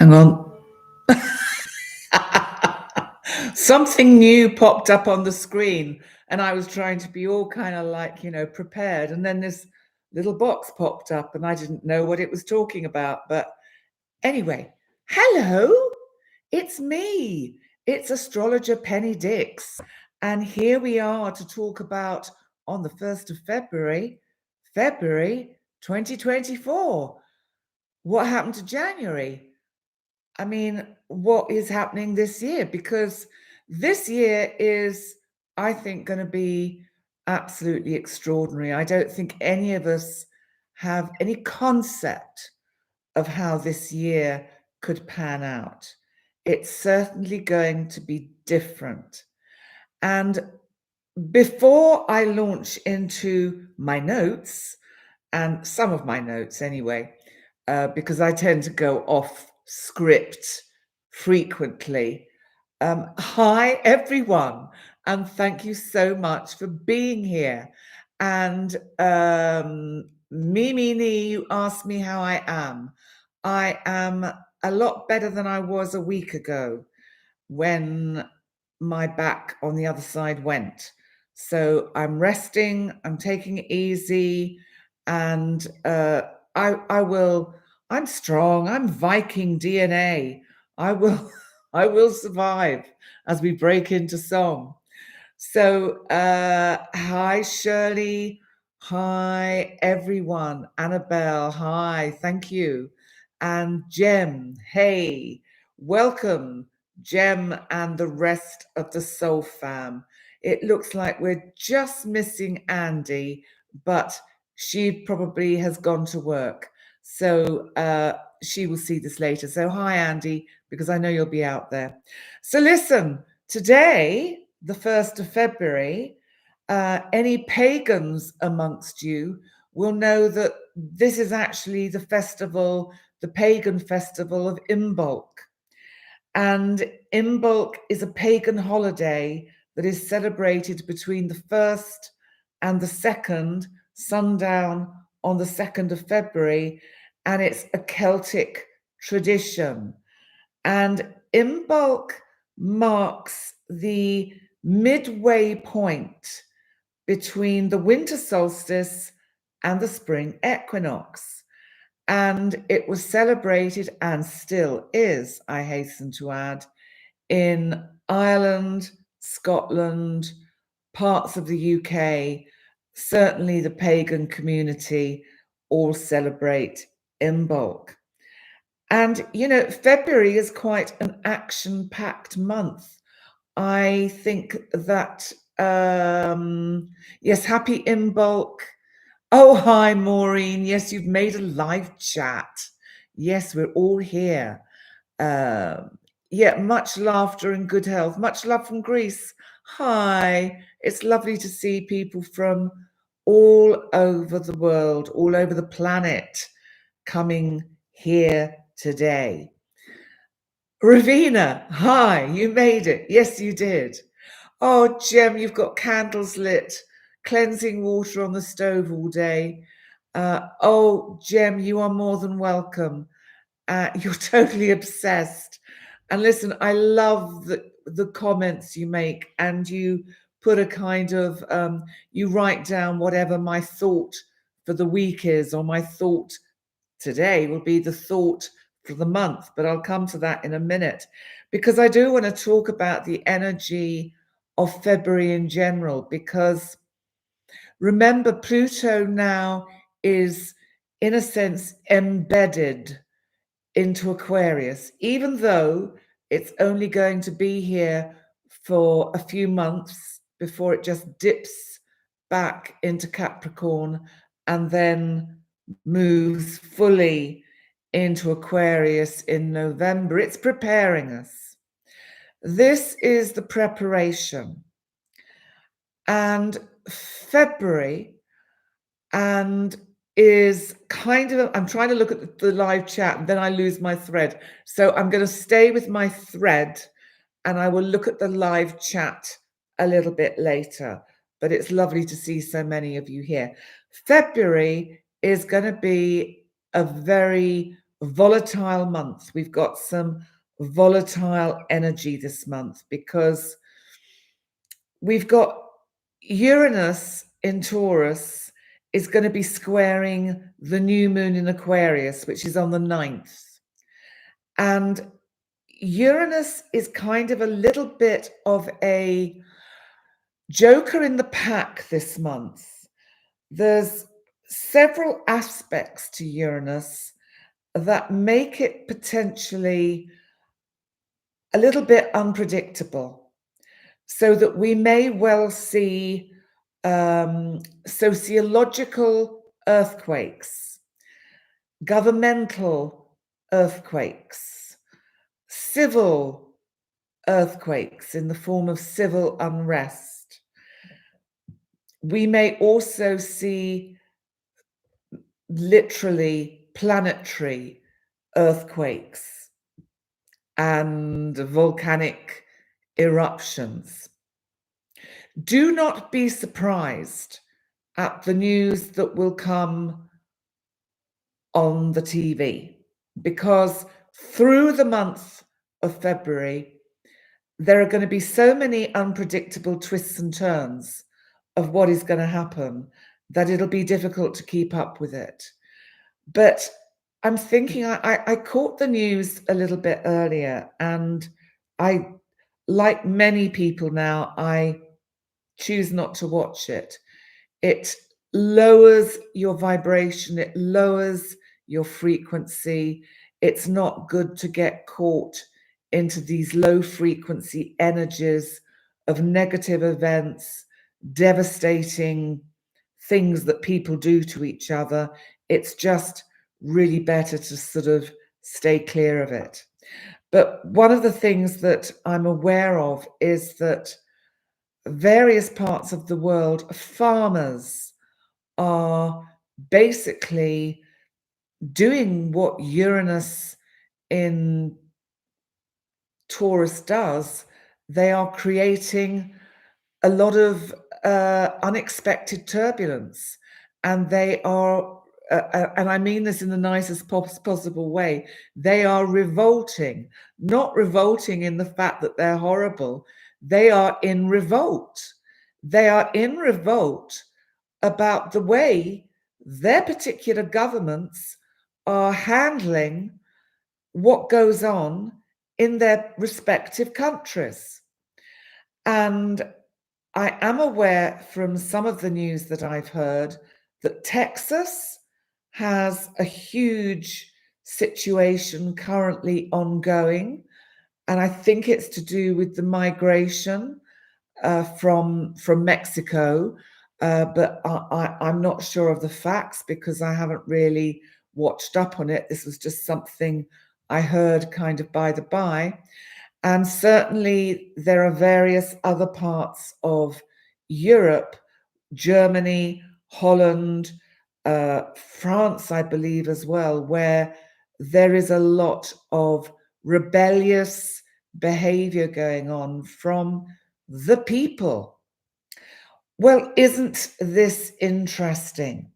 Hang on. Something new popped up on the screen, and I was trying to be all kind of like, prepared. And then this little box popped up, and I didn't know what it was talking about. But anyway, hello, it's me. It's Astrologer Penny Dix. And here we are to talk about on the 1st of February 2024. What happened to January? I mean, what is happening this year? Because this year is, I think, going to be absolutely extraordinary. I don't think any of us have any concept of how this year could pan out. It's certainly going to be different. And before I launch into my notes, and some of my notes anyway, because I tend to go off script frequently. Hi, everyone, and thank you so much for being here. And Mimi, you asked me how I am. I am a lot better than I was a week ago when my back on the other side went. So I'm resting, I'm taking it easy, and I'm strong, I'm Viking DNA. I will I will survive as we break into song. So hi Shirley, hi everyone, Annabelle, hi, thank you. And Jem, hey, welcome, Jem and the rest of the Soul Fam. It looks like we're just missing Andy, but she probably has gone to work. So she will see this later. So hi, Andy, because I know you'll be out there. So listen, today, the 1st of February, any pagans amongst you will know that this is actually the festival, the pagan festival of Imbolc. And Imbolc is a pagan holiday that is celebrated between the 1st and the 2nd, sundown on the 2nd of February, and it's a Celtic tradition. And Imbolc marks the midway point between the winter solstice and the spring equinox. And it was celebrated, and still is, I hasten to add, in Ireland, Scotland, parts of the UK. Certainly the pagan community all celebrate Imbolc. And, February is quite an action-packed month. I think that, yes, happy Imbolc. Oh, hi, Maureen. Yes, you've made a live chat. Yes, we're all here. Yeah, much laughter and good health. Much love from Greece. Hi. It's lovely to see people from all over the world, all over the planet, coming here today. Ravina, hi, you made it. Yes, you did. Oh, Jem, you've got candles lit, cleansing water on the stove all day. Oh, Jem, you are more than welcome. You're totally obsessed. And listen, I love the comments you make, and you put a kind of, you write down whatever my thought for the week is, or my thought today will be the thought for the month, but I'll come to that in a minute, because I do want to talk about the energy of February in general, because remember, Pluto now is, in a sense, embedded into Aquarius, even though it's only going to be here for a few months before it just dips back into Capricorn and then moves fully into Aquarius in November. It's preparing us. This is the preparation. And February is kind of, I'm trying to look at the live chat and then I lose my thread. So I'm going to stay with my thread and I will look at the live chat a little bit later. But it's lovely to see so many of you here. February is going to be a very volatile month. We've got some volatile energy this month because we've got Uranus in Taurus is going to be squaring the new moon in Aquarius, which is on the 9th. And Uranus is kind of a little bit of a joker in the pack this month. There's several aspects to Uranus that make it potentially a little bit unpredictable, so that we may well see sociological earthquakes, governmental earthquakes, civil earthquakes in the form of civil unrest. We may also see literally planetary earthquakes and volcanic eruptions. Do not be surprised at the news that will come on the TV, because through the month of February, there are going to be so many unpredictable twists and turns of what is going to happen that it'll be difficult to keep up with it. But I'm thinking, I caught the news a little bit earlier, and I, like many people now, I choose not to watch it. It lowers your vibration, it lowers your frequency. It's not good to get caught into these low frequency energies of negative events, devastating things that people do to each other. It's just really better to sort of stay clear of it. But one of the things that I'm aware of is that various parts of the world, farmers are basically doing what Uranus in Taurus does. They are creating a lot of unexpected turbulence, and they are, and I mean this in the nicest possible way, they are revolting, not revolting in the fact that they're horrible. They are in revolt. They are in revolt about the way their particular governments are handling what goes on in their respective countries. And I am aware from some of the news that I've heard that Texas has a huge situation currently ongoing. And I think it's to do with the migration from Mexico. But I'm not sure of the facts because I haven't really watched up on it. This was just something I heard kind of by the by. And certainly there are various other parts of Europe, Germany, Holland, France, I believe as well, where there is a lot of rebellious behavior going on from the people. Well, isn't this interesting?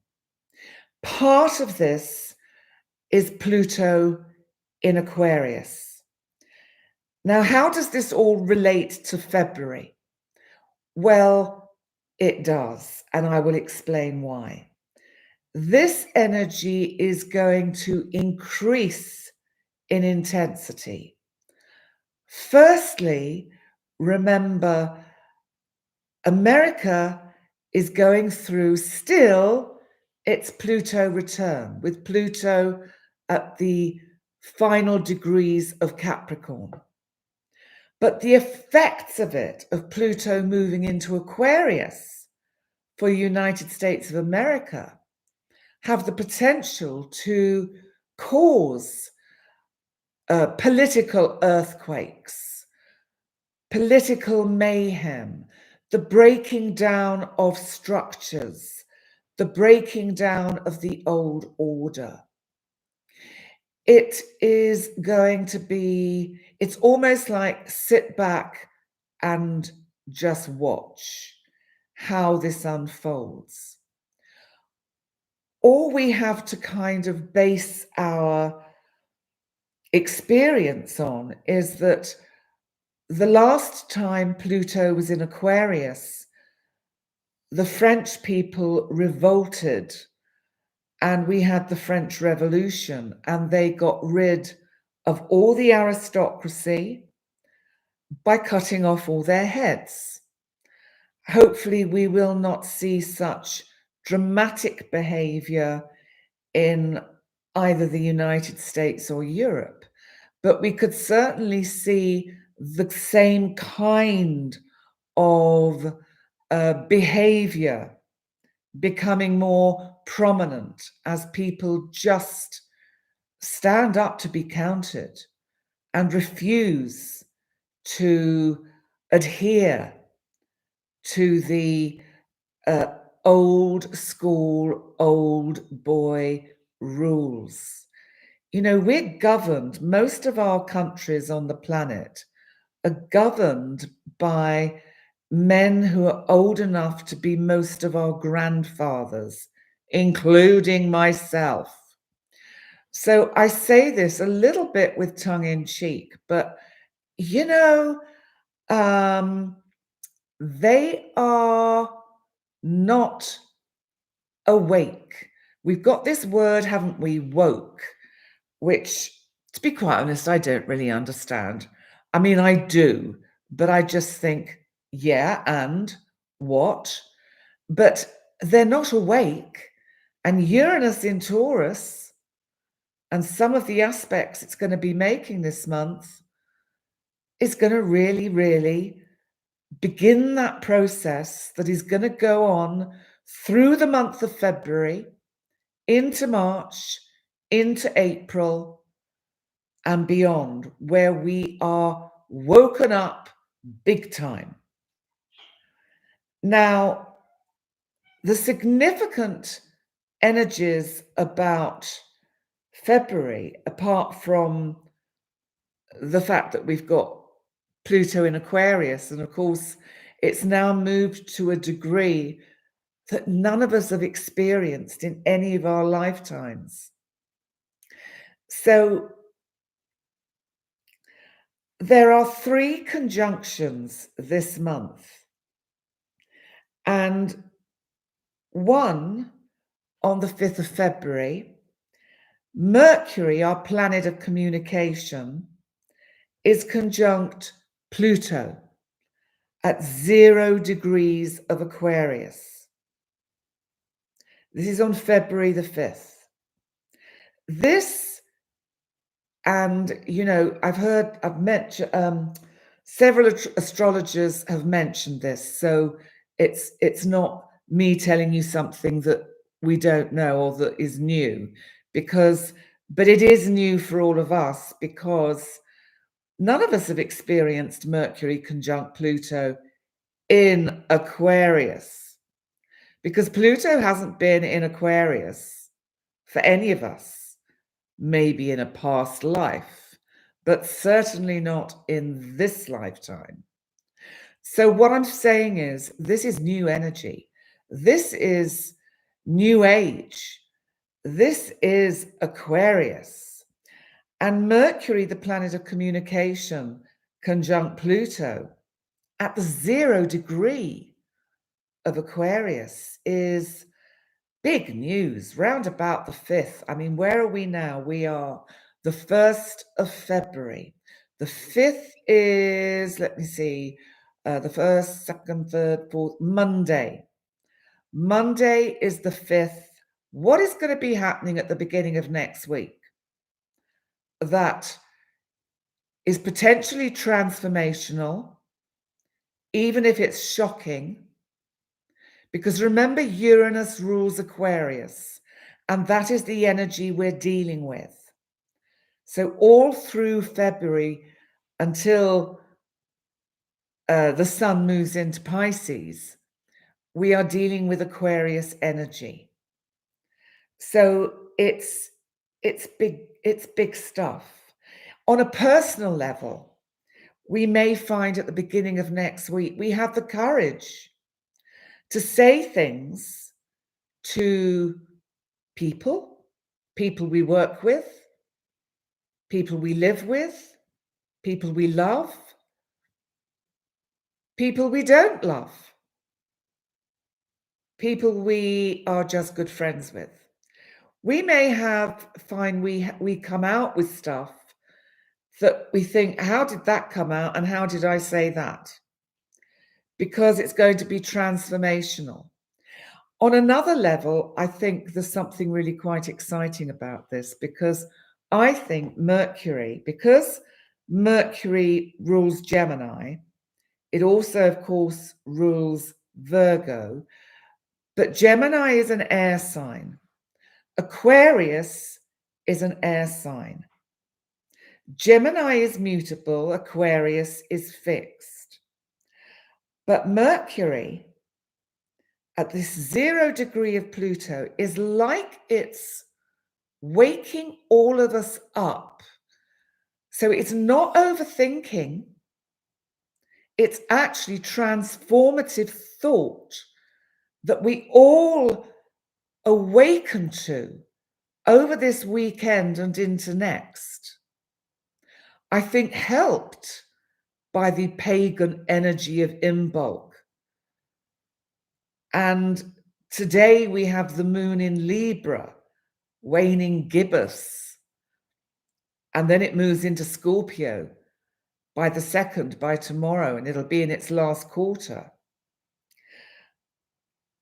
Part of this is Pluto in Aquarius. Now, how does this all relate to February? Well, it does, and I will explain why. This energy is going to increase in intensity. Firstly, remember, America is going through still its Pluto return, with Pluto at the final degrees of Capricorn. But the effects of it, of Pluto moving into Aquarius for United States of America, have the potential to cause political earthquakes, political mayhem, the breaking down of structures, the breaking down of the old order. It is going to be, it's almost like sit back and just watch how this unfolds. Or we have to kind of base our experience on is that the last time Pluto was in Aquarius, the French people revolted and we had the French Revolution, and they got rid of all the aristocracy by cutting off all their heads. Hopefully, we will not see such dramatic behavior in either the United States or Europe, but we could certainly see the same kind of behavior becoming more prominent as people just stand up to be counted and refuse to adhere to the old school, old boy rules. You know, we're governed, most of our countries on the planet are governed by men who are old enough to be most of our grandfathers, including myself. So I say this a little bit with tongue in cheek, but you know, they are not awake. We've got this word, haven't we, woke, which, to be quite honest, I don't really understand. I mean, I do, but I just think, yeah, and what? But they're not awake. And Uranus in Taurus, and some of the aspects it's going to be making this month, is going to really, really begin that process that is going to go on through the month of February, into March, into April, and beyond, where we are woken up big time. Now, the significant energies about February, apart from the fact that we've got Pluto in Aquarius, and of course, it's now moved to a degree that none of us have experienced in any of our lifetimes. So there are 3 conjunctions this month, and one on the 5th of February. Mercury, our planet of communication, is conjunct Pluto at 0 degrees of Aquarius. This is on February the 5th. This, and you know, I've mentioned, several astrologers have mentioned this, so it's not me telling you something that we don't know or that is new, but it is new for all of us because none of us have experienced Mercury conjunct Pluto in Aquarius, because Pluto hasn't been in Aquarius for any of us, maybe in a past life, but certainly not in this lifetime. So what I'm saying is, this is new energy. This is new age. This is Aquarius. And Mercury, the planet of communication, conjunct Pluto at the 0 degree of Aquarius is big news, round about the 5th. I mean, where are we now? We are the 1st of February. The 5th is, let me see, the 1st, 2nd, 3rd, 4th, Monday. Monday is the 5th. What is going to be happening at the beginning of next week that is potentially transformational, even if it's shocking? Because remember, Uranus rules Aquarius, and that is the energy we're dealing with. So all through February until the sun moves into Pisces, we are dealing with Aquarius energy. So it's big stuff. On a personal level, we may find at the beginning of next week, we have the courage to say things to people we work with, people we live with, people we love, people we don't love, people we are just good friends with. We may find we come out with stuff that we think, how did that come out and how did I say that? Because it's going to be transformational. On another level, I think there's something really quite exciting about this, because I think because Mercury rules Gemini, it also, of course, rules Virgo, but Gemini is an air sign. Aquarius is an air sign. Gemini is mutable, Aquarius is fixed. But Mercury, at this 0 degree of Pluto, is like it's waking all of us up. So it's not overthinking, it's actually transformative thought that we all awaken to over this weekend and into next. I think helped by the pagan energy of Imbolc. And today we have the moon in Libra, waning gibbous. And then it moves into Scorpio by the 2nd, by tomorrow, and it'll be in its last quarter.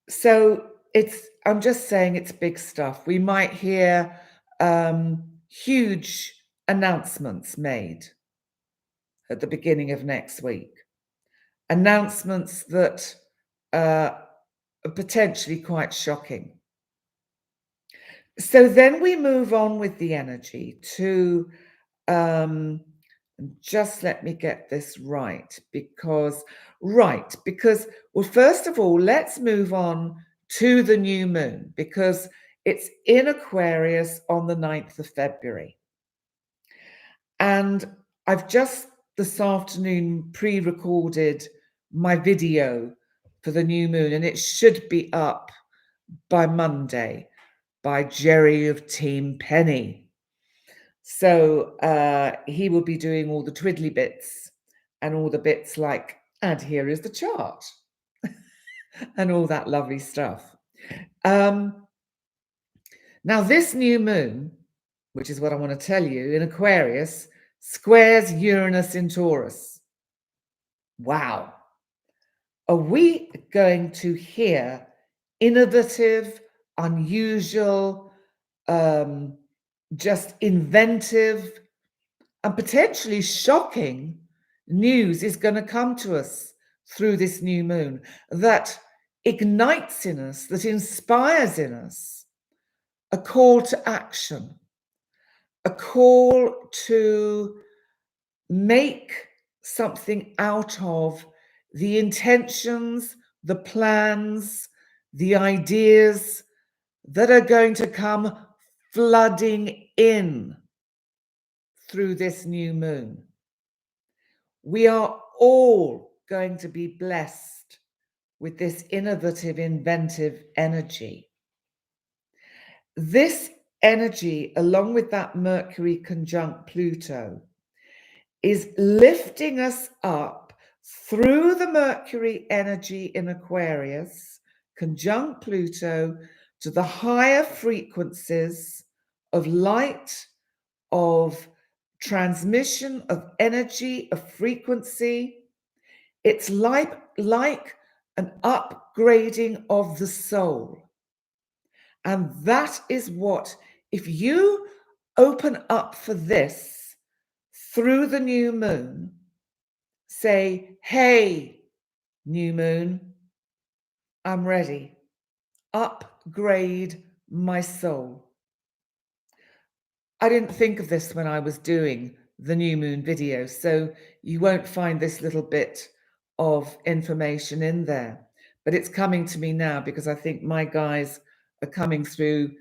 So I'm just saying it's big stuff. We might hear huge announcements made at the beginning of next week. Announcements that are potentially quite shocking. So then we move on with the energy to, just let me get this right, because, well, first of all, let's move on to the new moon, because it's in Aquarius on the 9th of February. And I've just this afternoon pre-recorded my video for the new moon, and it should be up by Monday by Jerry of Team Penny. So he will be doing all the twiddly bits and all the bits like, and here is the chart and all that lovely stuff. Now this new moon, which is what I want to tell you, in Aquarius, squares Uranus in Taurus. Wow. Are we going to hear innovative, unusual, just inventive and potentially shocking news is going to come to us through this new moon that ignites in us, that inspires in us a call to action, a call to make something out of the intentions, the plans, the ideas that are going to come flooding in through this new moon. We are all going to be blessed with this innovative, inventive energy. This energy, along with that Mercury conjunct Pluto, is lifting us up through the Mercury energy in Aquarius, conjunct Pluto, to the higher frequencies of light, of transmission, of energy, of frequency. It's like an upgrading of the soul. And that is what, if you open up for this through the new moon, say, hey, new moon, I'm ready. Upgrade my soul. I didn't think of this when I was doing the new moon video, so you won't find this little bit of information in there, but it's coming to me now because I think my guys are coming through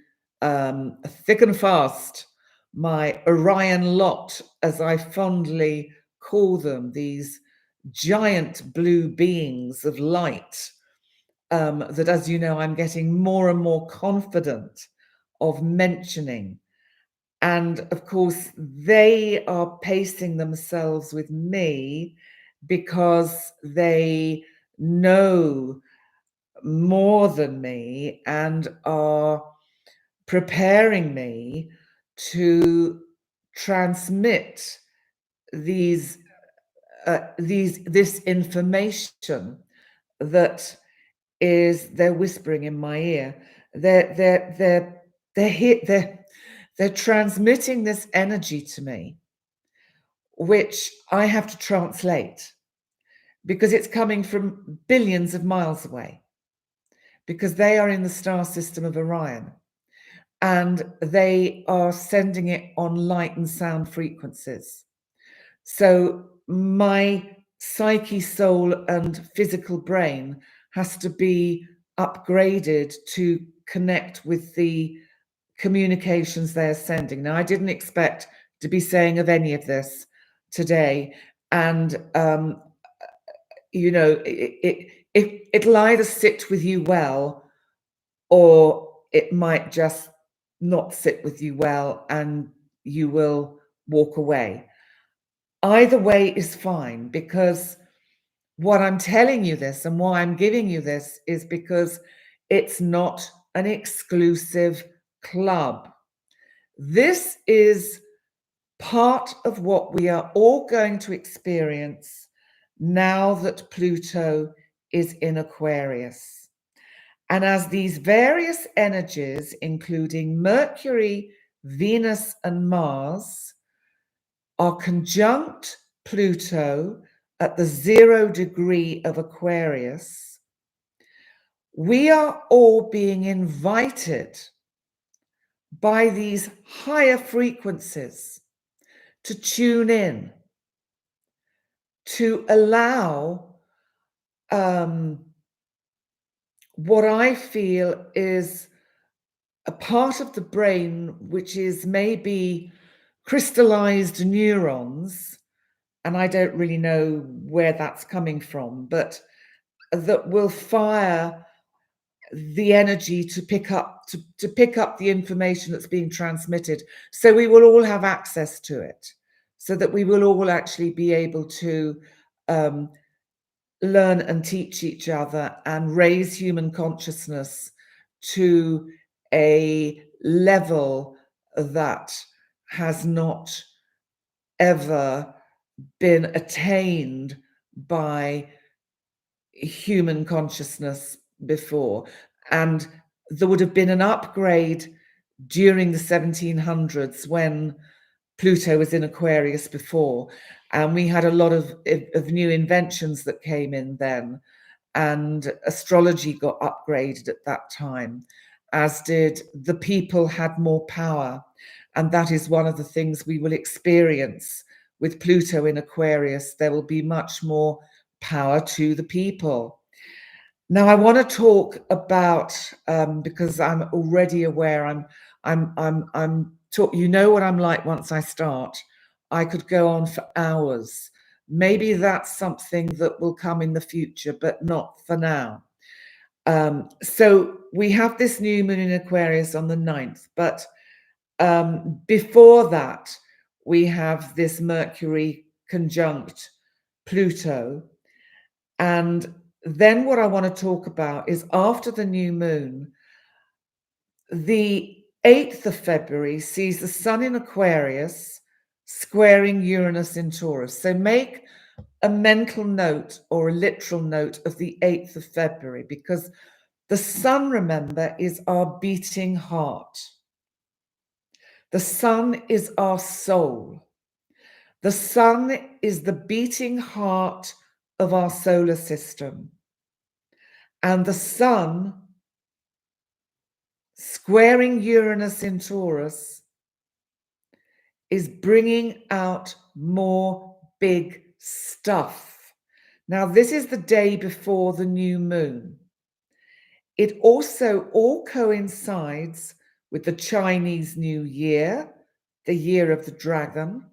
thick and fast. My Orion lot, as I fondly call them, these giant blue beings of light that, as you know, I'm getting more and more confident of mentioning. And of course, they are pacing themselves with me because they know more than me and are preparing me to transmit these this information that is they're whispering in my ear. They're transmitting this energy to me, which I have to translate because it's coming from billions of miles away, because they are in the star system of Orion and they are sending it on light and sound frequencies. So my psyche, soul, and physical brain has to be upgraded to connect with the communications they're sending. Now, I didn't expect to be saying of any of this today, and it'll either sit with you well, or it might just not sit with you well, and you will walk away. Either way is fine, because what I'm telling you this and why I'm giving you this is because it's not an exclusive club. This is part of what we are all going to experience now that Pluto is in Aquarius. And as these various energies, including Mercury, Venus, and Mars, are conjunct Pluto at the 0 degree of Aquarius, we are all being invited by these higher frequencies to tune in, to allow what I feel is a part of the brain which is maybe crystallized neurons, and I don't really know where that's coming from, but that will fire the energy to pick up the information that's being transmitted, so we will all have access to it, so that we will all actually be able to learn and teach each other and raise human consciousness to a level that has not ever been attained by human consciousness before. And there would have been an upgrade during the 1700s when Pluto was in Aquarius before, and we had a lot of new inventions that came in then, and astrology got upgraded at that time, as did the people had more power. And that is one of the things we will experience with Pluto in Aquarius. There will be much more power to the people. Now, I want to talk about because I'm already aware you know what I'm like once I start. I could go on for hours. Maybe that's something that will come in the future, but not for now. So we have this new moon in Aquarius on the 9th, but before that, we have this Mercury conjunct Pluto. And then what I want to talk about is after the new moon, the 8th of February sees the sun in Aquarius squaring Uranus in Taurus. So make a mental note or a literal note of the 8th of February, because the sun, remember, is our beating heart. The sun is our soul. The sun is the beating heart of our solar system. And the sun squaring Uranus in Taurus is bringing out more big stuff. Now, this is the day before the new moon. It also all coincides with the Chinese New Year, the year of the dragon.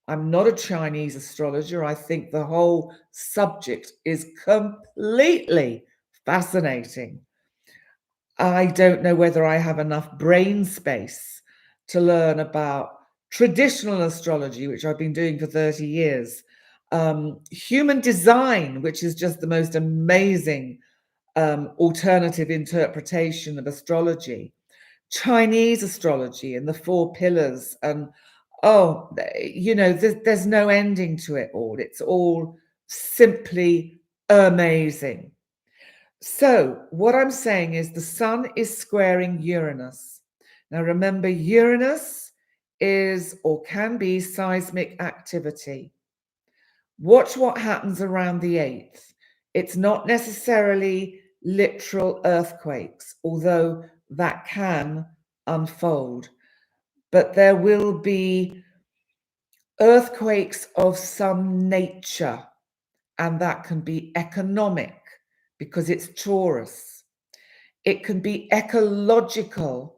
I'm not a Chinese astrologer. I think the whole subject is completely fascinating. I don't know whether I have enough brain space to learn about traditional astrology, which I've been doing for 30 years, human design, which is just the most amazing alternative interpretation of astrology, Chinese astrology and the 4 pillars, and there's no ending to it all. It's all simply amazing. So what I'm saying is the sun is squaring Uranus. Now remember, Uranus is or can be seismic activity. Watch what happens around the 8th. It's not necessarily literal earthquakes, although that can unfold. But there will be earthquakes of some nature, and that can be economic because it's Taurus. It can be ecological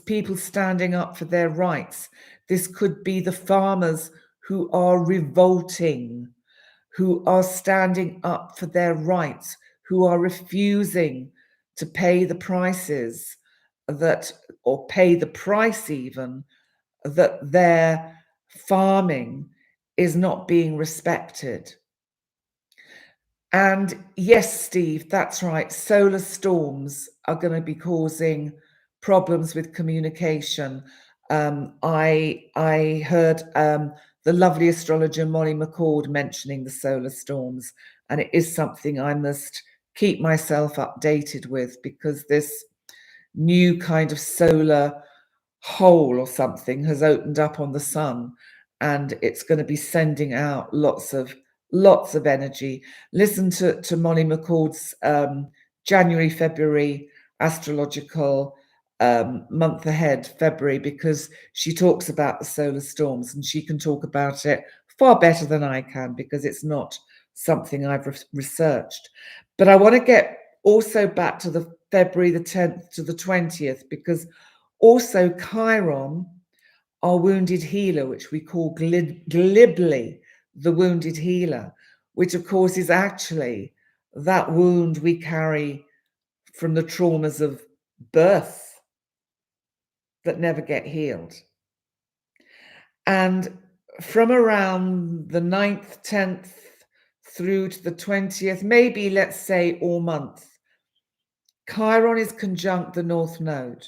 people standing up for their rights. This could be the farmers who are revolting, who are standing up for their rights, who are refusing to pay the prices or pay the price even, that their farming is not being respected. And yes, Steve, that's right. Solar storms are going to be causing problems with communication. I heard the lovely astrologer Molly McCord mentioning the solar storms, and it is something I must keep myself updated with, because this new kind of solar hole or something has opened up on the sun, and it's going to be sending out lots of energy. Listen to Molly McCord's January, February astrological month ahead, February, because she talks about the solar storms, and she can talk about it far better than I can, because it's not something I've researched. But I want to get also back to the February the 10th to the 20th, because also Chiron, our wounded healer, which we call glibly the wounded healer, which of course is actually that wound we carry from the traumas of birth that never get healed. And from around the 9th, 10th through to the 20th, maybe let's say all month, Chiron is conjunct the North Node.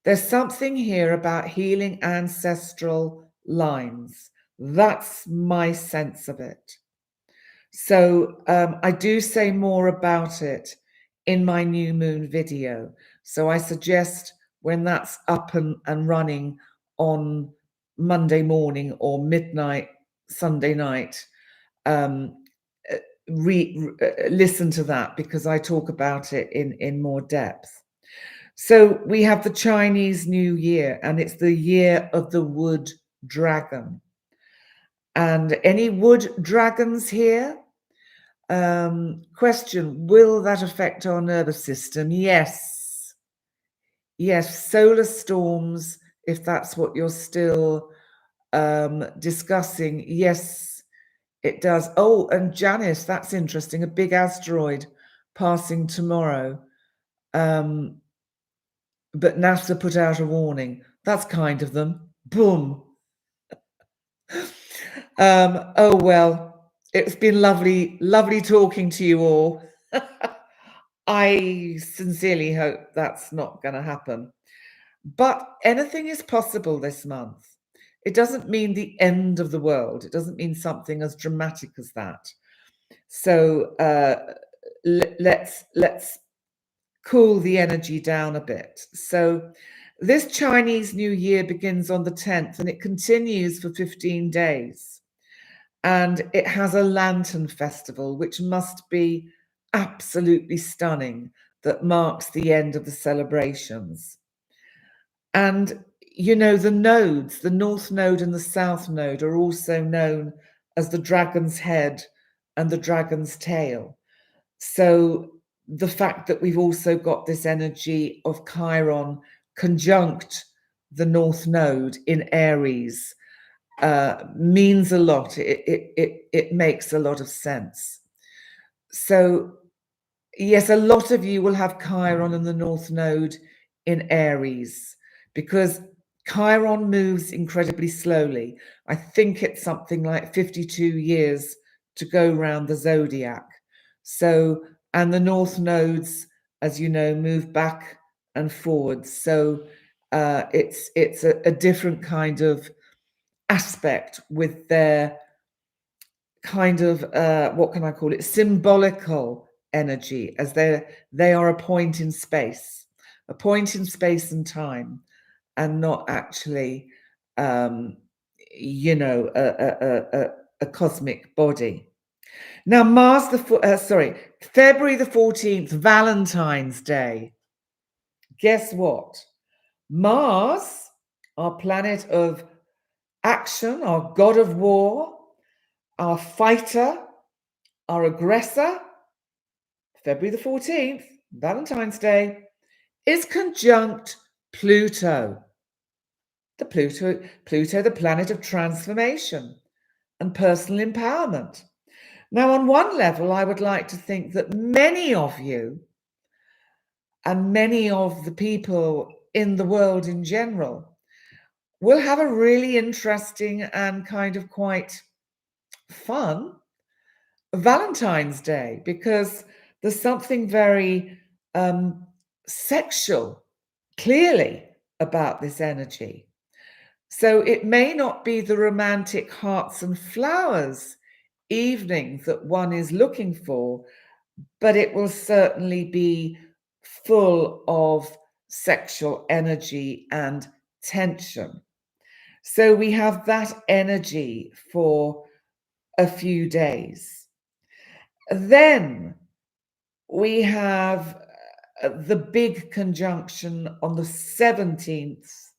There's something here about healing ancestral lines. That's my sense of it. So I do say more about it in my new moon video. So I suggest when that's up and running on Monday morning or midnight Sunday night, listen to that, because I talk about it in more depth. So we have the Chinese New Year, and it's the year of the wood dragon. And any wood dragons here? Question, will that affect our nervous system? Yes. Yes, solar storms, if that's what you're still discussing. Yes, it does. Oh, and Janice, that's interesting. A big asteroid passing tomorrow. But NASA put out a warning. That's kind of them. Boom. Oh, well, it's been lovely talking to you all. I sincerely hope that's not going to happen. But anything is possible this month. It doesn't mean the end of the world. It doesn't mean something as dramatic as that. So let's cool the energy down a bit. So this Chinese New Year begins on the 10th, and it continues for 15 days. And it has a lantern festival, which must be absolutely stunning, that marks the end of the celebrations. And, you know, the nodes, the North Node and the South Node, are also known as the dragon's head and the dragon's tail. So the fact that we've also got this energy of Chiron conjunct the North Node in Aries means a lot. It makes a lot of sense. So yes, a lot of you will have Chiron and the North Node in Aries, because Chiron moves incredibly slowly. I think it's something like 52 years to go round the zodiac. So, and the north nodes, as you know, move back and forwards. So it's a different kind of aspect with their kind of what can I call it? Symbolical energy, as they are a point in space and time, and not actually, you know, a cosmic body. Now, February the 14th, Valentine's Day. Guess what? Mars, our planet of action, our god of war, our fighter, our aggressor, February the 14th, Valentine's Day, is conjunct Pluto. Pluto, the planet of transformation and personal empowerment. Now, on one level, I would like to think that many of you and many of the people in the world in general will have a really interesting and kind of quite fun Valentine's Day, because there's something very sexual, clearly, about this energy. So it may not be the romantic hearts and flowers evening that one is looking for, but it will certainly be full of sexual energy and tension. So we have that energy for a few days. Then we have the big conjunction on the 17th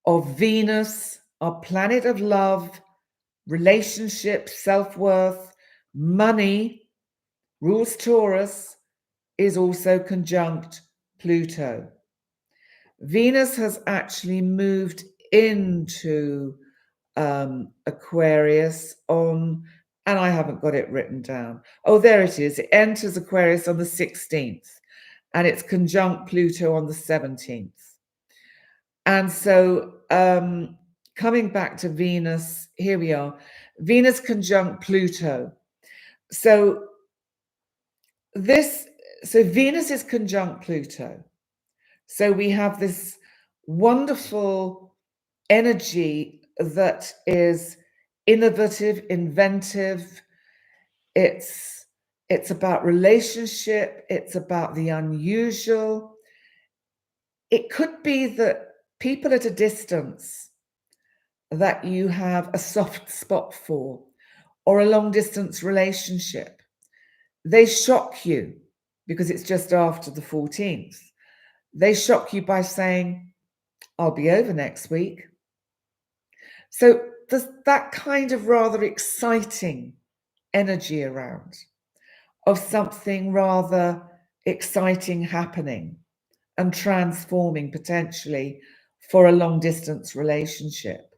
of Venus, our planet of love, relationships, self-worth, money, rules Taurus, is also conjunct Pluto. Venus has actually moved into Aquarius on, and I haven't got it written down. Oh, there it is. It enters Aquarius on the 16th, and it's conjunct Pluto on the 17th. And so coming back to Venus, here we are. Venus conjunct Pluto. So Venus is conjunct Pluto. So we have this wonderful energy that is innovative, inventive. It's about relationship. It's about the unusual. It could be that people at a distance that you have a soft spot for, or a long distance relationship, they shock you because it's just after the 14th. They shock you by saying, I'll be over next week. So there's that kind of rather exciting energy around, of something rather exciting happening and transforming potentially for a long distance relationship.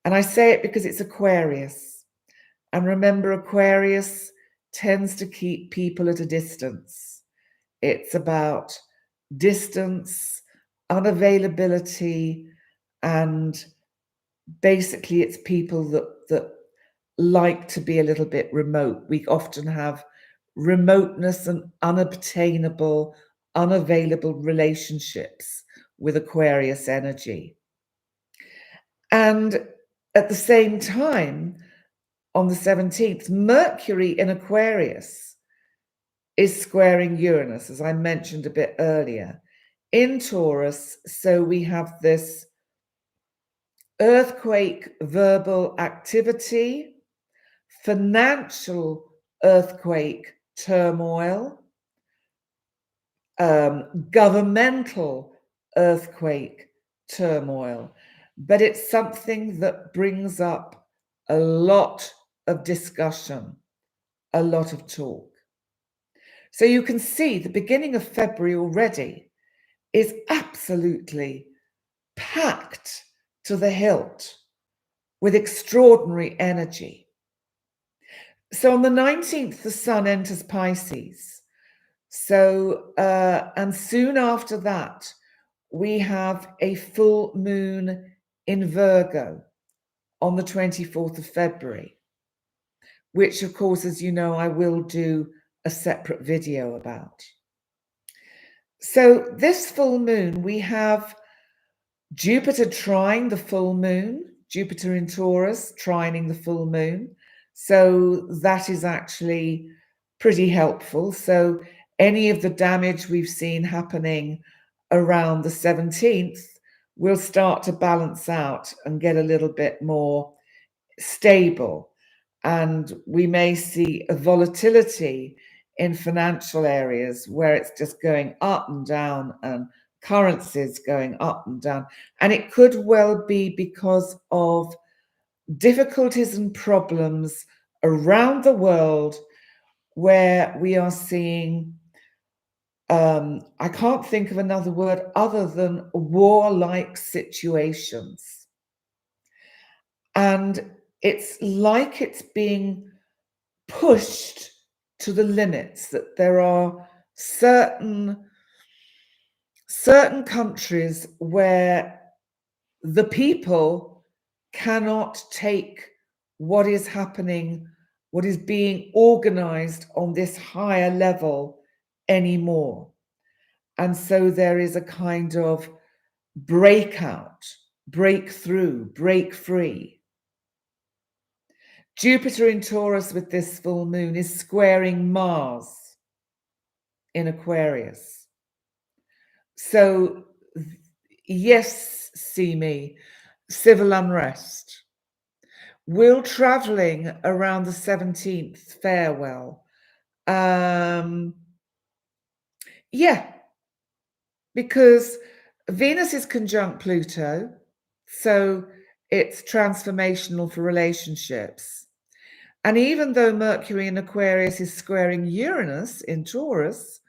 And I say it because it's Aquarius. And remember, Aquarius tends to keep people at a distance. It's about distance, unavailability, and basically it's people that like to be a little bit remote. We often have remoteness and unobtainable, unavailable relationships with Aquarius energy. And at the same time, on the 17th, Mercury in Aquarius is squaring Uranus, as I mentioned a bit earlier, in Taurus. So we have this earthquake verbal activity, financial earthquake turmoil, governmental earthquake turmoil. But it's something that brings up a lot of discussion, a lot of talk. So you can see the beginning of February already is absolutely packed to the hilt with extraordinary energy. So on the 19th, the sun enters Pisces. So, and soon after that, we have a full moon in Virgo on the 24th of February, which of course, as you know, I will do a separate video about. So this full moon, we have Jupiter trining the full moon, Jupiter in Taurus trining the full moon. So that is actually pretty helpful. So any of the damage we've seen happening around the 17th will start to balance out and get a little bit more stable. And we may see a volatility in financial areas where it's just going up and down, and currencies going up and down. And it could well be because of difficulties and problems around the world where we are seeing, I can't think of another word other than warlike situations. And it's like it's being pushed to the limits, that there are certain countries where the people cannot take what is happening, what is being organized on this higher level anymore. And so there is a kind of breakout, breakthrough, break free. Jupiter in Taurus with this full moon is squaring Mars in Aquarius. So yes, see me, civil unrest. Will traveling around the 17th fare well? Yeah, because Venus is conjunct Pluto, so it's transformational for relationships. And even though Mercury in Aquarius is squaring Uranus in Taurus,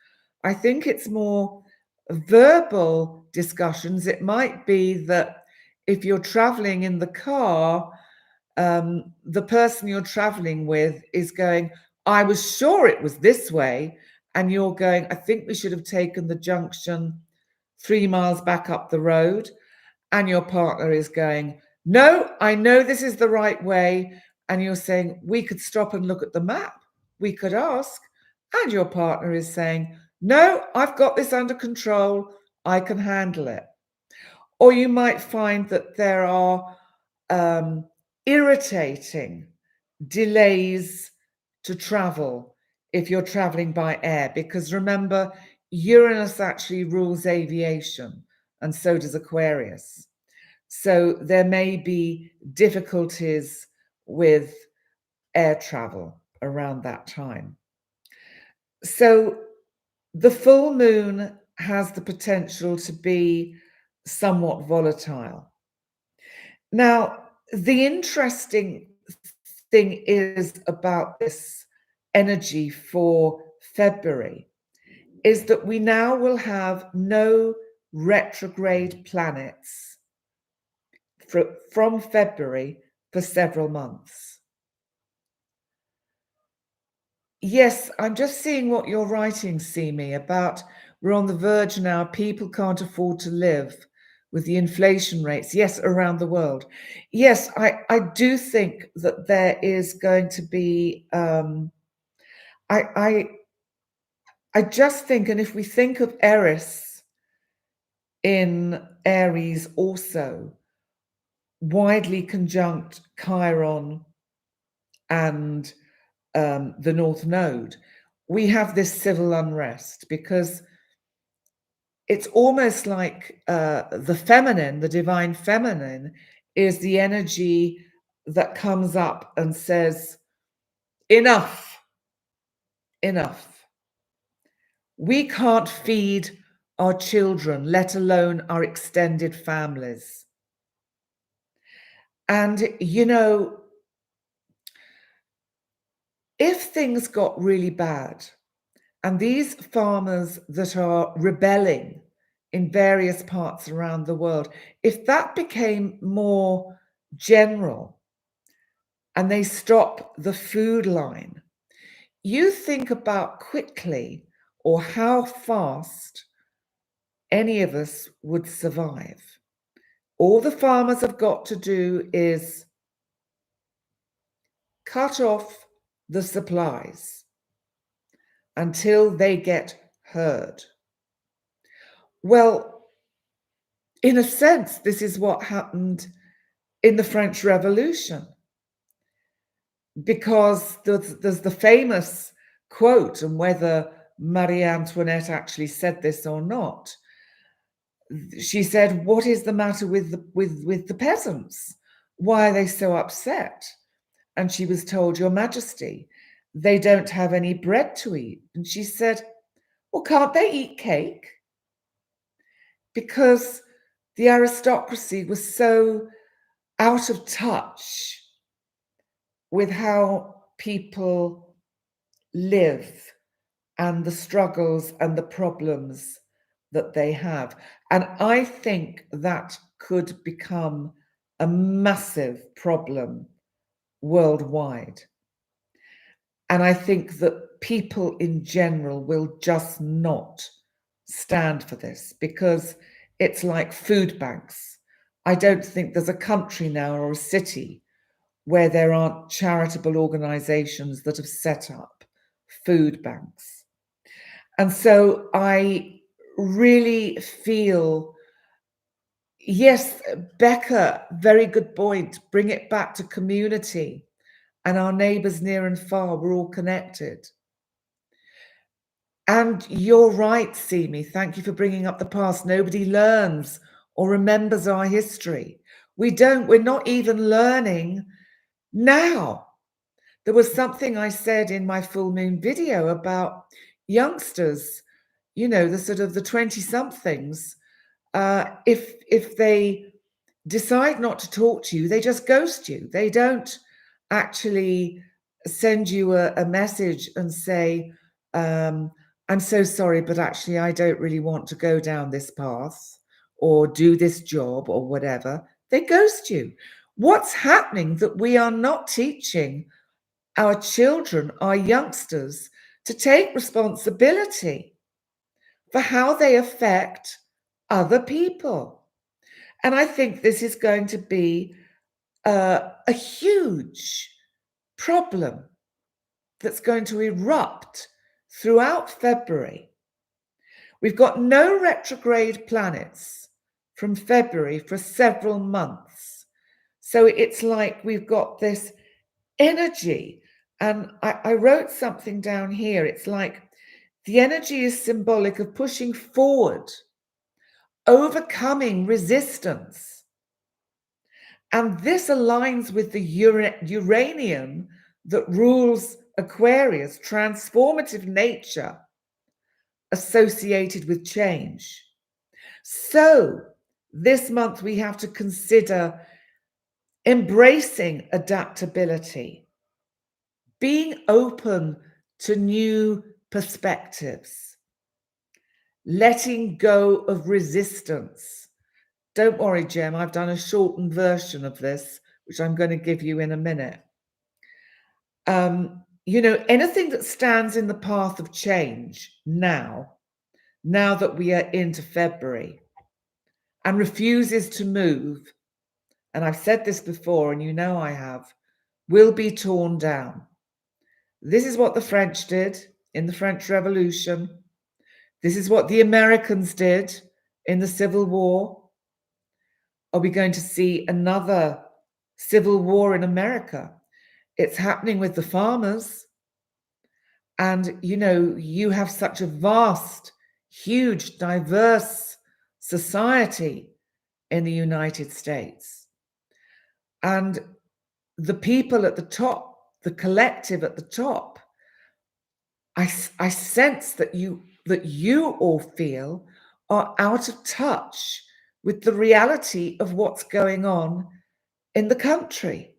I think it's more verbal discussions. It might be that if you're traveling in the car, the person you're traveling with is going, I was sure it was this way. And you're going, I think we should have taken the junction 3 miles back up the road. And your partner is going, no, I know this is the right way. And you're saying, we could stop and look at the map. We could ask. And your partner is saying, no, I've got this under control. I can handle it. Or you might find that there are irritating delays to travel if you're traveling by air, because remember, Uranus actually rules aviation, and so does Aquarius. So there may be difficulties with air travel around that time. So the full moon has the potential to be somewhat volatile. Now, the interesting thing is about this energy for February is that we now will have no retrograde planets from February for several months. Yes, I'm just seeing what you're writing, Simi, about we're on the verge now. People can't afford to live with the inflation rates. Yes, around the world. Yes, I do think that there is going to be. I just think, and if we think of Eris in Aries also, widely conjunct Chiron and the North Node, we have this civil unrest because it's almost like the feminine, the divine feminine, is the energy that comes up and says, enough, enough. We can't feed our children, let alone our extended families. And, you know, if things got really bad, and these farmers that are rebelling in various parts around the world, if that became more general and they stop the food line, you think about quickly or how fast any of us would survive. All the farmers have got to do is cut off the supplies until they get heard. Well, in a sense, this is what happened in the French Revolution, because there's the famous quote, and whether Marie Antoinette actually said this or not, she said, "What is the matter with the peasants? Why are they so upset?" And she was told, "Your Majesty, they don't have any bread to eat." And she said, "Well, can't they eat cake?" Because the aristocracy was so out of touch with how people live and the struggles and the problems that they have. And I think that could become a massive problem worldwide. And I think that people in general will just not stand for this, because it's like food banks. I don't think there's a country now or a city where there aren't charitable organizations that have set up food banks. And so I really feel, yes, Becca, very good point. Bring it back to community and our neighbors near and far. We're all connected. And you're right, Simi. Thank you for bringing up the past. Nobody learns or remembers our history. We're not even learning now. There was something I said in my full moon video about youngsters, the sort of the 20-somethings. If they decide not to talk to you, they just ghost you. They don't actually send you a message and say, "I'm so sorry, but actually I don't really want to go down this path or do this job," or whatever. They ghost you. What's happening that we are not teaching our children, our youngsters, to take responsibility for how they affect other people? And I think this is going to be a huge problem that's going to erupt throughout February. We've got no retrograde planets from February for several months. So it's like we've got this energy. And I wrote something down here. It's like the energy is symbolic of pushing forward, overcoming resistance. And this aligns with the uranium that rules Aquarius, transformative nature associated with change. So this month we have to consider embracing adaptability, being open to new perspectives, letting go of resistance. Don't worry, Jem, I've done a shortened version of this, which I'm going to give you in a minute. Anything that stands in the path of change now that we are into February, and refuses to move, and I've said this before, and I have, will be torn down. This is what the French did in the French Revolution. This is what the Americans did in the Civil War. Are we going to see another civil war in America? It's happening with the farmers. And, you have such a vast, huge, diverse society in the United States. And the people at the top, the collective at the top, I sense that you all feel are out of touch with the reality of what's going on in the country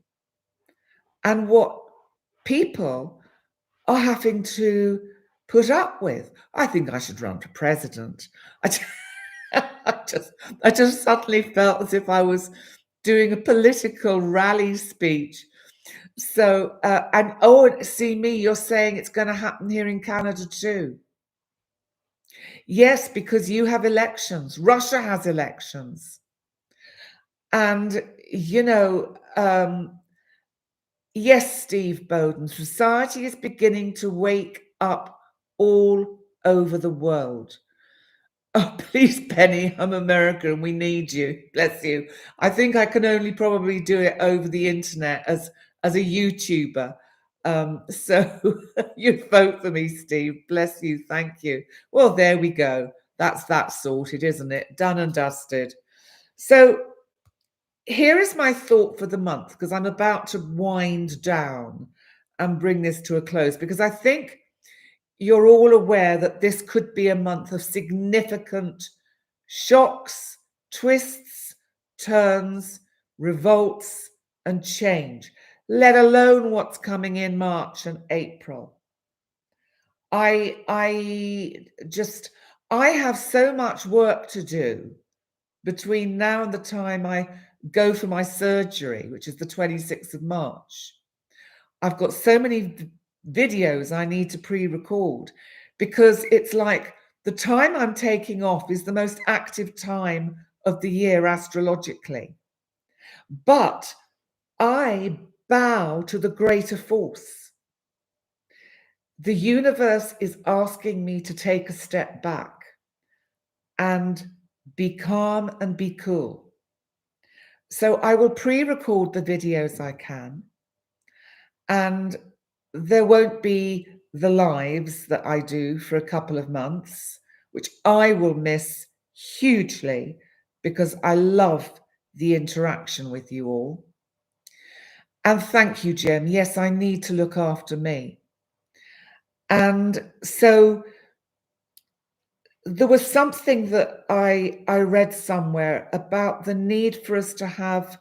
and what people are having to put up with. I think I should run for president. I just suddenly felt as if I was doing a political rally speech. So, see me, you're saying it's going to happen here in Canada too. Yes, because you have elections. Russia has elections. And, yes, Steve Bowden, society is beginning to wake up all over the world. Oh, please, Penny, I'm American. We need you. Bless you. I think I can only probably do it over the internet as a YouTuber. So you'd vote for me, Steve. Bless you. Thank you. Well, there we go. That's that sorted, isn't it? Done and dusted. So here is my thought for the month, because I'm about to wind down and bring this to a close, because I think you're all aware that this could be a month of significant shocks, twists, turns, revolts, and change, let alone what's coming in March and April. I have so much work to do between now and the time I go for my surgery, which is the 26th of March. I've got so many videos I need to pre-record, because it's like the time I'm taking off is the most active time of the year astrologically. But I bow to the greater force. The universe is asking me to take a step back and be calm and be cool. So I will pre-record the videos I can, and there won't be the lives that I do for a couple of months, which I will miss hugely, because I love the interaction with you all. And thank you, Jem. Yes, I need to look after me. And so there was something that I read somewhere about the need for us to have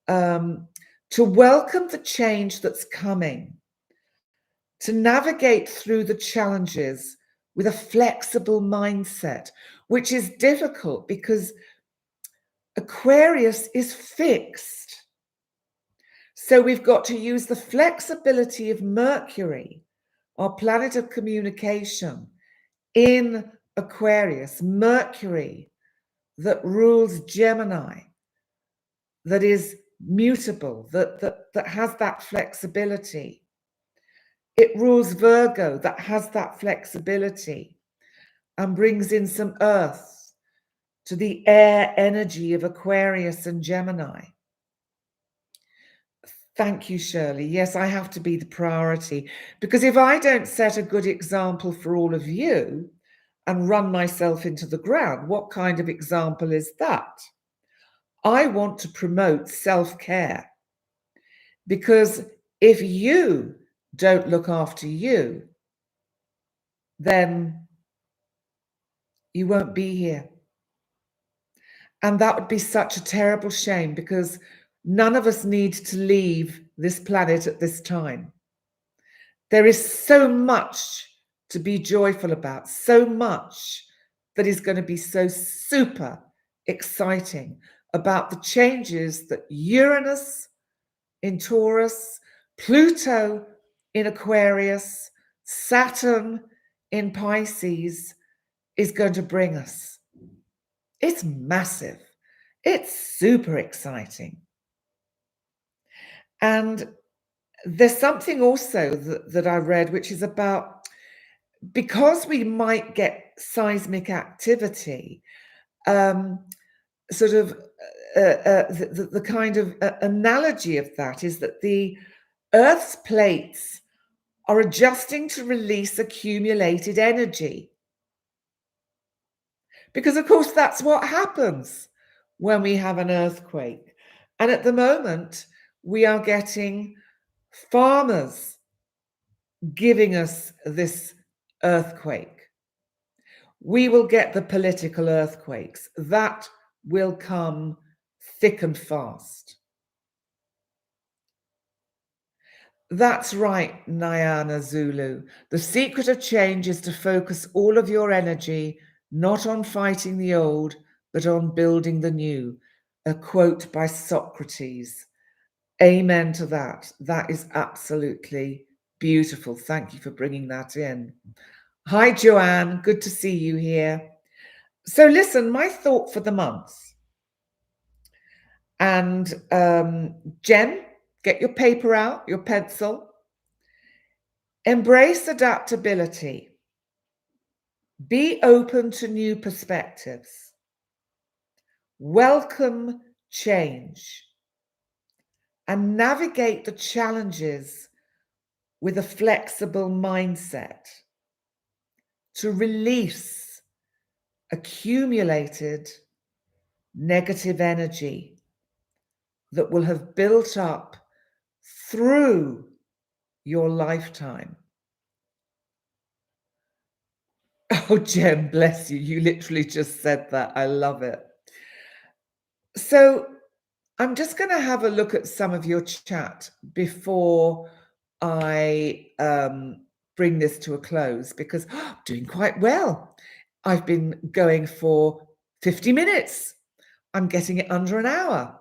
to welcome the change that's coming, to navigate through the challenges with a flexible mindset, which is difficult because Aquarius is fixed. So we've got to use the flexibility of Mercury, our planet of communication, in Aquarius. Mercury that rules Gemini, that is mutable, that has that flexibility. It rules Virgo, that has that flexibility, and brings in some earth to the air energy of Aquarius and Gemini. Thank you, Shirley. Yes, I have to be the priority, because if I don't set a good example for all of you and run myself into the ground, what kind of example is that? I want to promote self-care, because if you don't look after you, then you won't be here. And that would be such a terrible shame, because none of us need to leave this planet at this time. There is so much to be joyful about, so much that is going to be so super exciting about the changes that Uranus in Taurus, Pluto in Aquarius, Saturn in Pisces is going to bring us. It's massive. It's super exciting. And there's something also that I read, which is about, because we might get seismic activity, sort of the kind of analogy of that is that the Earth's plates are adjusting to release accumulated energy. Because, of course, that's what happens when we have an earthquake. And at the moment, we are getting farmers giving us this earthquake. We will get the political earthquakes. That will come thick and fast. That's right, Nyana Zulu. The secret of change is to focus all of your energy not on fighting the old, but on building the new. A quote by Socrates. Amen to that. That is absolutely beautiful. Thank you for bringing that in. Hi, Joanne. Good to see you here. So, listen, my thought for the month, and Jen, get your paper out, your pencil. Embrace adaptability. Be open to new perspectives. Welcome change. And navigate the challenges with a flexible mindset to release accumulated negative energy that will have built up through your lifetime. Oh, Jen, bless you. You literally just said that. I love it. So I'm just going to have a look at some of your chat before I bring this to a close, because I'm doing quite well. I've been going for 50 minutes. I'm getting it under an hour.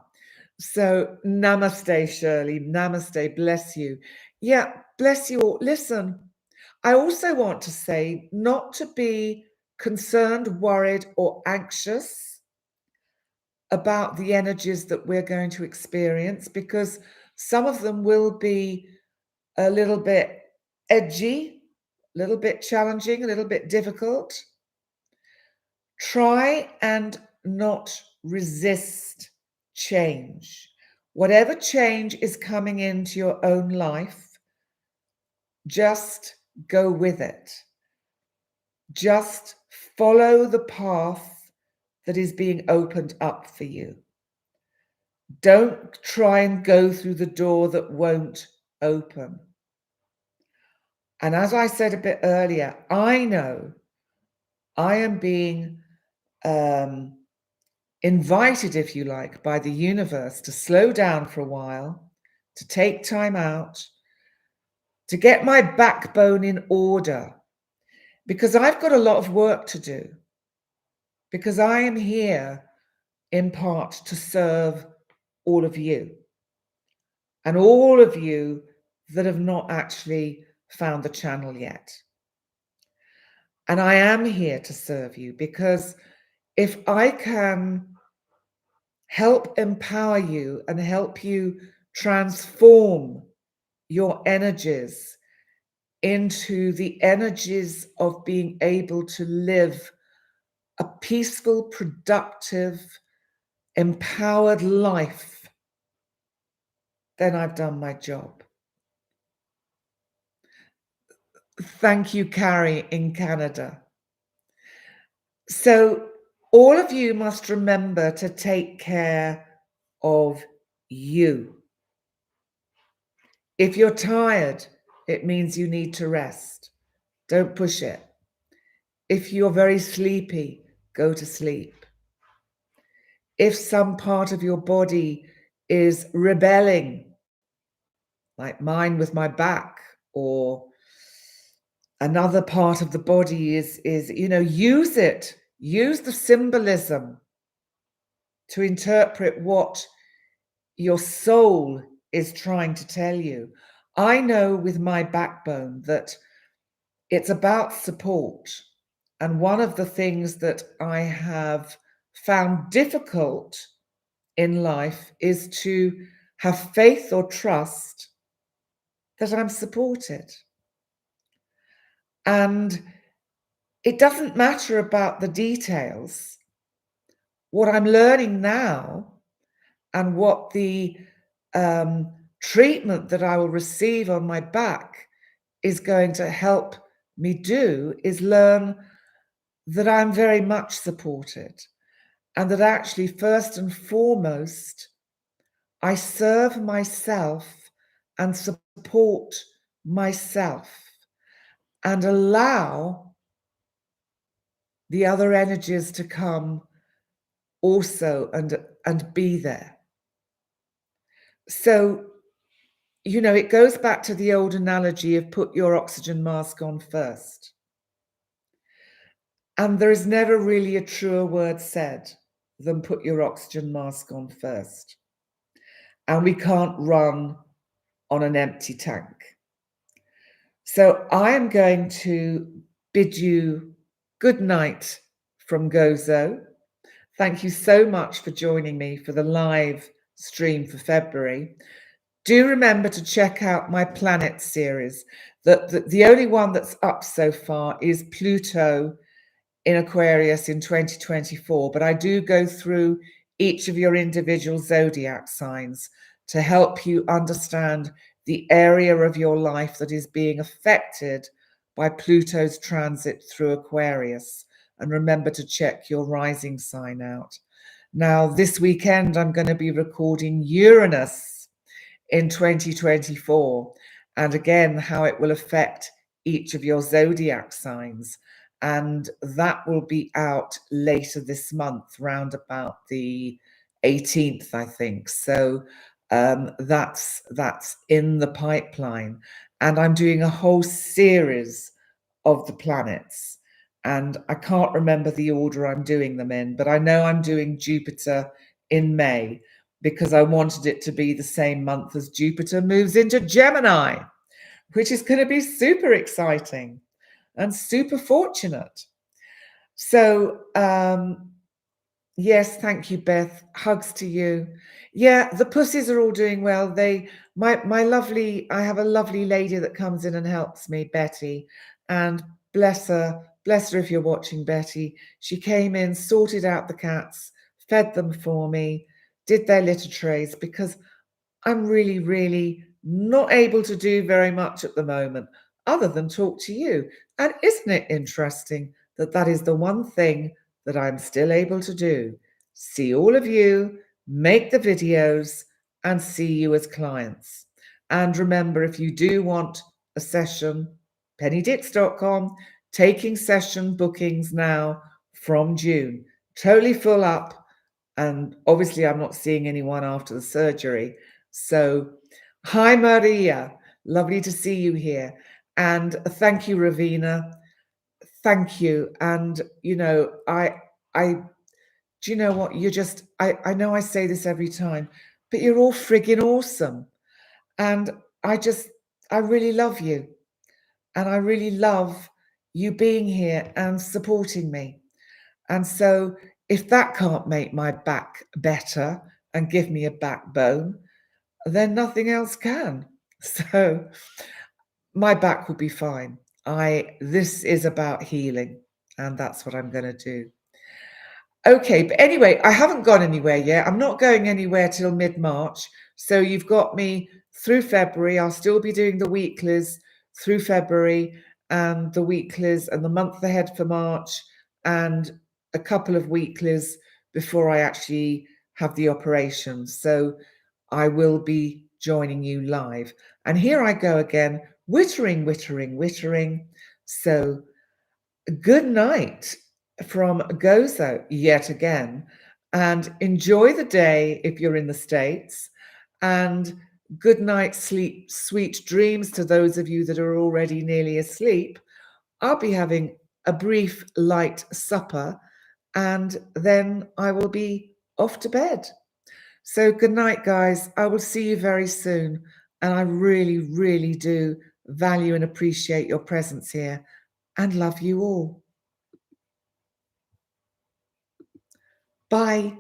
So namaste, Shirley. Namaste. Bless you. Yeah, bless you all. Listen, I also want to say not to be concerned, worried, or anxious about the energies that we're going to experience, because some of them will be a little bit edgy, a little bit challenging, a little bit difficult. Try and not resist change. Whatever change is coming into your own life, just go with it. Just follow the path that is being opened up for you. Don't try and go through the door that won't open. And as I said a bit earlier, I know I am being invited, if you like, by the universe to slow down for a while, to take time out, to get my backbone in order, because I've got a lot of work to do, because I am here in part to serve all of you, and all of you that have not actually found the channel yet. And I am here to serve you, because if I can help empower you and help you transform your energies into the energies of being able to live a peaceful, productive, empowered life, then I've done my job. Thank you, Carrie, in Canada. So all of you must remember to take care of you. If you're tired, it means you need to rest. Don't push it. If you're very sleepy, go to sleep. If some part of your body is rebelling, like mine with my back, or another part of the body is use it. Use the symbolism to interpret what your soul is trying to tell you. I know with my backbone that it's about support. And one of the things that I have found difficult in life is to have faith or trust that I'm supported. And it doesn't matter about the details. What I'm learning now, and what the treatment that I will receive on my back is going to help me do, is learn that I'm very much supported, and that actually, first and foremost, I serve myself and support myself, and allow the other energies to come also and be there. So, it goes back to the old analogy of put your oxygen mask on first. And there is never really a truer word said than put your oxygen mask on first. And we can't run on an empty tank. So I am going to bid you good night from Gozo. Thank you so much for joining me for the live stream for February. Do remember to check out my planet series. The only one that's up so far is Pluto in Aquarius in 2024, but I do go through each of your individual zodiac signs to help you understand the area of your life that is being affected by Pluto's transit through Aquarius. And remember to check your rising sign out. Now, this weekend, I'm going to be recording Uranus in 2024, and again, how it will affect each of your zodiac signs. And that will be out later this month, round about the 18th, I think. So that's in the pipeline. And I'm doing a whole series of the planets. And I can't remember the order I'm doing them in, but I know I'm doing Jupiter in May because I wanted it to be the same month as Jupiter moves into Gemini, which is going to be super exciting and super fortunate. So, yes, thank you, Beth. Hugs to you. Yeah, the pussies are all doing well. I have a lovely lady that comes in and helps me, Betty, and bless her if you're watching, Betty. She came in, sorted out the cats, fed them for me, did their litter trays, because I'm really, really not able to do very much at the moment other than talk to you. And isn't it interesting that that is the one thing that I'm still able to do? See all of you, make the videos, and see you as clients. And remember, if you do want a session, pennydix.com, taking session bookings now from June. Totally full up. And obviously, I'm not seeing anyone after the surgery. So, hi, Maria. Lovely to see you here. And thank you, Ravina. Thank you. And, you know, do you know what? I know I say this every time, but you're all friggin' awesome. And I really love you. And I really love you being here and supporting me. And so, if that can't make my back better and give me a backbone, then nothing else can. So my back will be fine. This is about healing, and that's what I'm going to do. Okay, but anyway, I haven't gone anywhere yet. I'm not going anywhere till mid-March. So you've got me through February. I'll still be doing the weeklies through February and the weeklies and the month ahead for March and a couple of weeklies before I actually have the operation. So I will be joining you live. And here I go again, wittering, wittering, wittering. So good night from Gozo yet again, and enjoy the day if you're in the States, and good night, sleep, sweet dreams to those of you that are already nearly asleep. I'll be having a brief light supper, and then I will be off to bed. So good night, guys. I will see you very soon. And I really, really do value and appreciate your presence here and love you all. Bye.